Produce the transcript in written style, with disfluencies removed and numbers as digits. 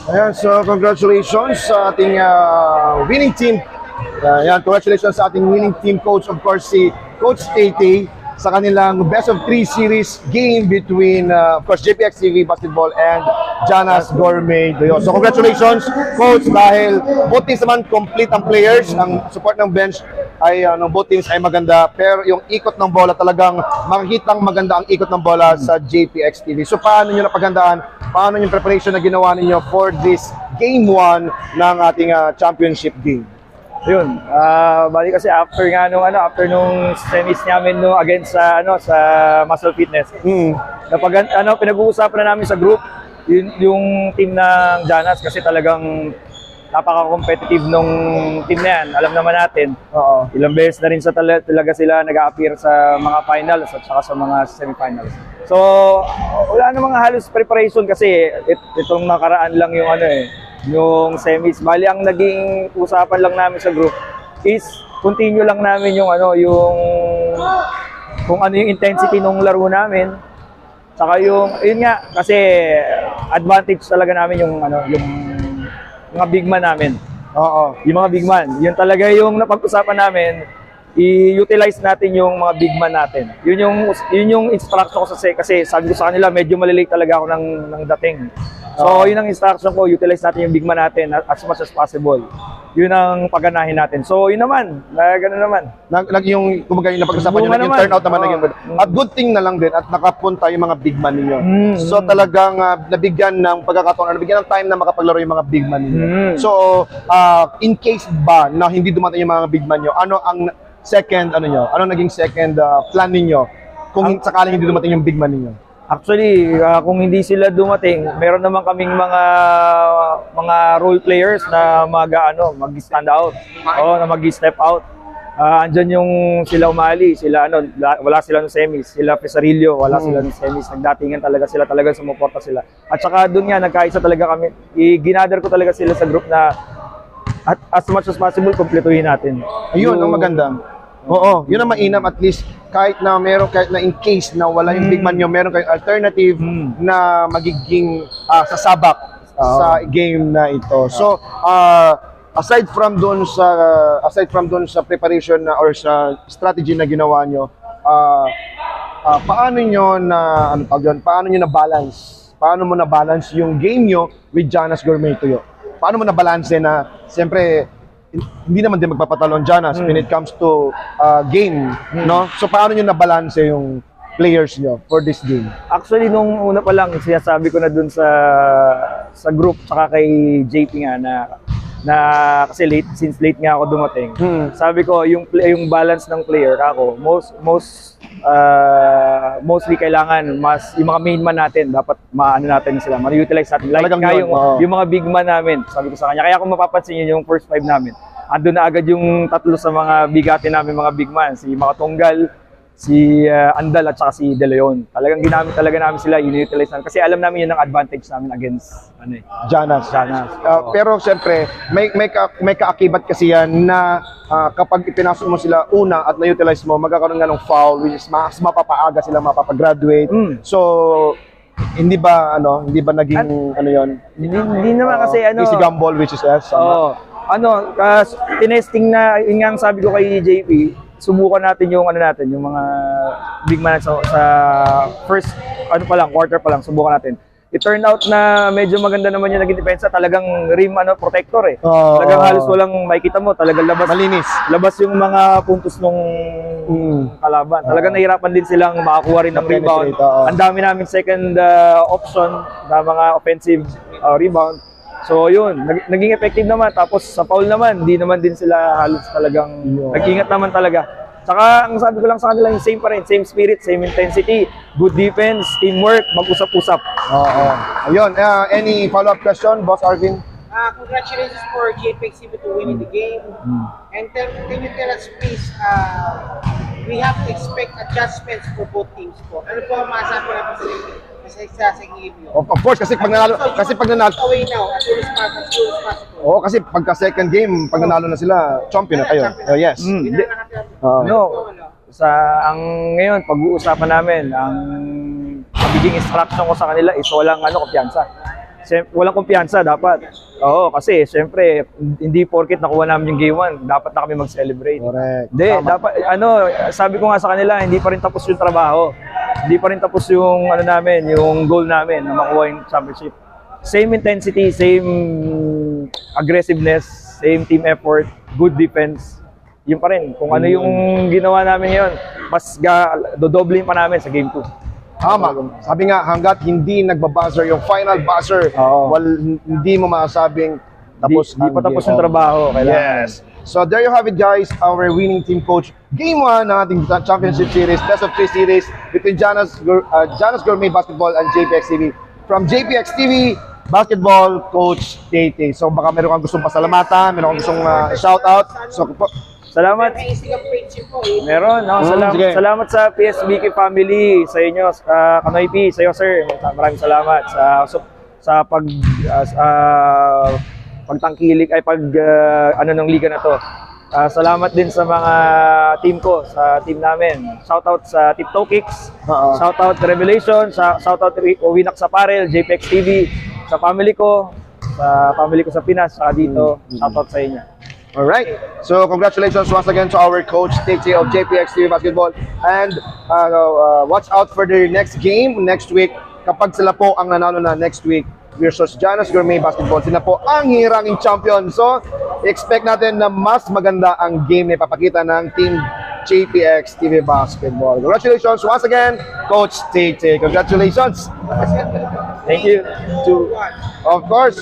Ayan, so congratulations sa ating winning team. Ayan, congratulations sa ating winning team coach, of course, si Coach Tate sa kanilang best of 3 series game between, of course, JPX TV Basketball and Janas Gourmet Doyo. So congratulations, Coach, dahil both teams naman complete ang players, ang support ng bench ay ng both teams ay maganda, pero yung ikot ng bola talagang makikitang maganda ang ikot ng bola sa JPX TV. So paano nyo napaghandaan? Paano yung preparation na ginawa ninyo for this game 1 ng ating championship game? Yun, bali kasi after nung semis namin against sa Muscle Fitness. Pinag-uusapan na namin sa group yung team ng Janas kasi talagang napaka-competitive nung team na yan. Alam naman natin. Oo. Ilang beses na rin talaga sila nag-a-appear sa mga finals at saka sa mga semifinals. So, wala na mga halos preparation kasi itong nakaraan lang yung semis. Bali, ang naging usapan lang namin sa group is continue lang namin yung kung ano yung intensity ng laro namin. Saka yun nga, kasi advantage talaga namin yung mga big man namin. Oo. Yung mga big man. Yun talaga yung napag-usapan namin, i-utilize natin yung mga big man natin. Yun yung instruction ko kasi sabi ko sa kanila, medyo malilate talaga ako ng dating. So, yun ang instruction ko, utilize natin yung big man natin as much as possible. Yun ang pagganahin natin. So, yun naman, gano'n naman. Yung napag-usapan nyo, yung turnout naman naging good. At good thing na lang din at nakapunta yung mga big man ninyo. So, talagang nabigyan ng pagkakataon, nabigyan ng time na makapaglaro yung mga big man ninyo. So, in case ba na hindi dumating yung mga big man nyo, ano ang second, ano naging second plan ninyo kung sakaling hindi dumating yung big man ninyo? Actually, kung hindi sila dumating, meron naman kaming mga role players na mag-stand out, na mag-step out. Andyan yung sila Umali, wala sila ng semis, sila Pesarillo, wala sila ng semis, nagdatingan talaga sila, talagang sumuporta sila. At saka doon nga, nagkaisa talaga kami, ginather ko talaga sila sa group na at as much as possible, kumpletuhin natin. Ayun, ang maganda. Oo, yun ang mainam, at least kahit na in case na wala yung big man nyo, meron kayong alternative na magiging sasabak sa game na ito. So, aside from doon sa preparation or sa strategy na ginawa nyo, paano nyo na balance? Paano mo na balance yung game nyo with Janas Gourmet Tuyo? Paano mo na balance na siyempre hindi naman din magpapatalon Janas when it comes to game, no? So paano nyo na-balance yung players nyo for this game? Actually, nung una pa lang, sinasabi ko na dun sa group, saka kay JP nga na kasi since late nga ako dumating. Sabi ko, yung balance ng player ako, mostly kailangan yung mga main man natin, dapat natin sila, ma-utilize natin. Like yung mga big man namin, sabi ko sa kanya. Kaya kung mapapansin nyo yung first 5 namin, andun na agad yung tatlo sa mga bigati namin, mga big man, si Makatunggal, si Andal at saka si De Leon. Talagang ginamit talaga namin sila, in-utilize namin. Kasi alam namin yun ang advantage namin against Janas. Pero siyempre, may kaakibat kasi yan na kapag ipinasok mo sila una at na-utilize mo, magkakaroon nga ng foul, which is mas mapapaaga sila, mapapagraduate. So, hindi ba naging yun? Hindi naman kasi easy gamble, which is tinesting na, yun nga ang sabi ko kay JP, subukan natin yung mga big man sa first quarter pa lang, subukan natin. It turned out na medyo maganda naman yung naging depensa, talagang rim protector talagang halos walang makikita mo, talagang malinis. Labas yung mga puntos nung kalaban. Talagang nahirapan din silang makakuha rin ng rebound. Ang dami namin second option na mga offensive rebound. So yun, naging effective naman. Tapos sa foul naman, hindi naman din sila halos talagang nag-ingat naman talaga. Saka ang sabi ko lang sa kanila, yung same pa rin, same spirit, same intensity, good defense, teamwork, mag-usap-usap. Ayun, any follow-up question, Boss Arvin? Congratulations for JPX to winning the game. And can you tell us please, we have to expect adjustments for both teams po. Ano po ang maasahan po natin sa second game nyo? Of course, kasi pag nanalo, away now, as soon as possible. Oo, kasi pagka second game, pag nanalo na sila, champion na kayo. Yes. Ngayon, pag-uusapan namin, ang magiging instruction ko sa kanila is walang kumpiyansa. walang kumpiyansa dapat. Oo, kasi siyempre, hindi porket nakuha namin yung game 1, dapat na kami mag-celebrate. Correct. Hindi, Tama. dapat, sabi ko nga sa kanila, hindi pa rin tapos yung trabaho. Hindi pa rin tapos yung, yung goal namin na makuha yung championship. Same intensity, same aggressiveness, same team effort, good defense. Yun pa rin. Kung ano yung ginawa namin ngayon, mas dodoblin pa namin sa game 2. Tama. Sabi nga, hanggat hindi nagbabuzzer yung final buzzer, Oo. hindi mo masasabing tapos Hindi pa ang tapos game. yung trabaho. Kailangan. Yes. So there you have it, guys. Our winning team coach. Game 1 ng ating championship series, best of 3 series between Janus Gourmet Basketball and JPX TV. From JPX TV, basketball coach Tate. So baka meron kang gustong pasalamatan, meron kang gustong shout out. So Salamat. May Instagram page yun po. Eh. Meron, no? sige. Salamat sa PSBK family, sa inyo, Kanoy P, sa iyo, sir. Maraming salamat sa pagtangkilik ay ng liga na to. Salamat din sa mga team ko, sa team namin. Shoutout sa Tiptoe Kicks, shoutout Revelation, shoutout Winax Apparel, JPX TV, sa family ko sa Pinas, saka dito. Shoutout sa inyo. alright. So congratulations once again to our coach Tate of JPX TV Basketball, and watch out for their next game next week. Kapag sila po ang nanalo na next week versus Janus Gourmet Basketball, sila po ang hiranging champion. So expect natin na mas maganda ang game na ipapakita ng team JPX TV Basketball. Congratulations once again, Coach Tate. Congratulations. Thank you. Of course.